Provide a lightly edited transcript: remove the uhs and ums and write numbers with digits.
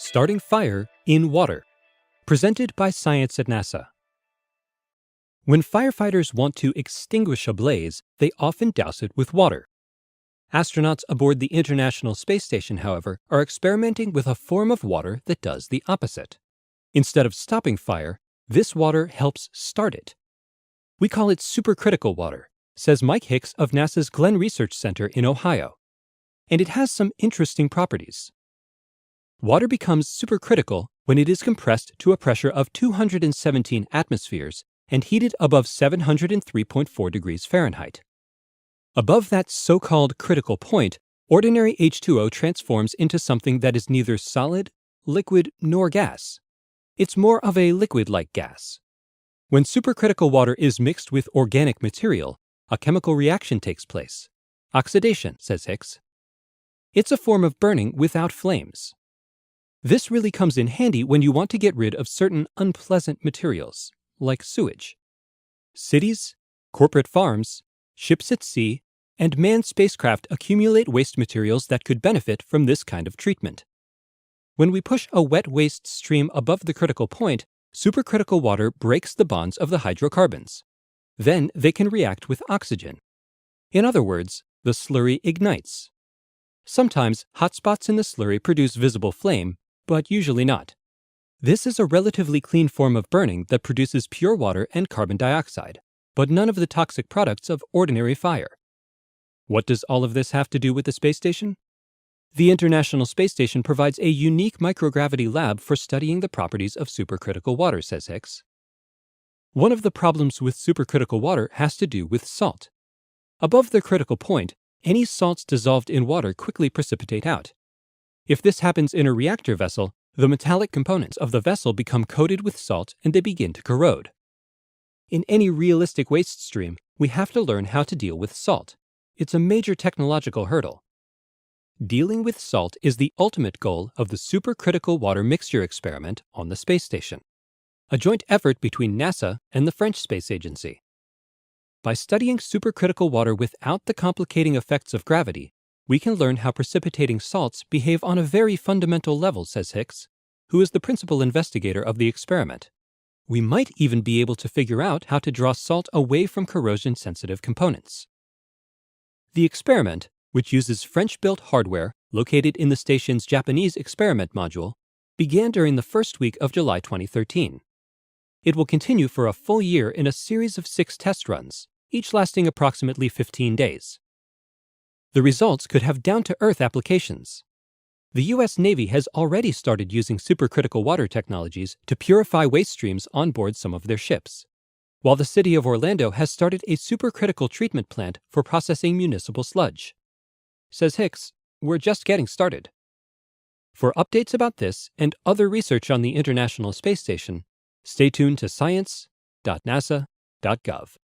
Starting Fire in Water, presented by Science at NASA. When firefighters want to extinguish a blaze, they often douse it with water. Astronauts aboard the International Space Station, however, are experimenting with a form of water that does the opposite. Instead of stopping fire, this water helps start it. We call it supercritical water, says Mike Hicks of NASA's Glenn Research Center in Ohio. And it has some interesting properties. Water becomes supercritical when it is compressed to a pressure of 217 atmospheres and heated above 703.4 degrees Fahrenheit. Above that so-called critical point, ordinary H2O transforms into something that is neither solid, liquid, nor gas. It's more of a liquid-like gas. When supercritical water is mixed with organic material, a chemical reaction takes place. Oxidation, says Hicks. It's a form of burning without flames. This really comes in handy when you want to get rid of certain unpleasant materials, like sewage. Cities, corporate farms, ships at sea, and manned spacecraft accumulate waste materials that could benefit from this kind of treatment. When we push a wet waste stream above the critical point, supercritical water breaks the bonds of the hydrocarbons. Then they can react with oxygen. In other words, the slurry ignites. Sometimes hot spots in the slurry produce visible flame, but usually not. This is a relatively clean form of burning that produces pure water and carbon dioxide, but none of the toxic products of ordinary fire. What does all of this have to do with the space station? The International Space Station provides a unique microgravity lab for studying the properties of supercritical water, says Hicks. One of the problems with supercritical water has to do with salt. Above the critical point, any salts dissolved in water quickly precipitate out. If this happens in a reactor vessel, the metallic components of the vessel become coated with salt and they begin to corrode. In any realistic waste stream, we have to learn how to deal with salt. It's a major technological hurdle. Dealing with salt is the ultimate goal of the supercritical water mixture experiment on the space station, a joint effort between NASA and the French Space Agency. By studying supercritical water without the complicating effects of gravity, we can learn how precipitating salts behave on a very fundamental level, says Hicks, who is the principal investigator of the experiment. We might even be able to figure out how to draw salt away from corrosion-sensitive components. The experiment, which uses French-built hardware located in the station's Japanese experiment module, began during the first week of July 2013. It will continue for a full year in a series of 6 test runs, each lasting approximately 15 days. The results could have down-to-earth applications. The U.S. Navy has already started using supercritical water technologies to purify waste streams on board some of their ships, while the city of Orlando has started a supercritical treatment plant for processing municipal sludge. Says Hicks, we're just getting started. For updates about this and other research on the International Space Station, stay tuned to science.nasa.gov.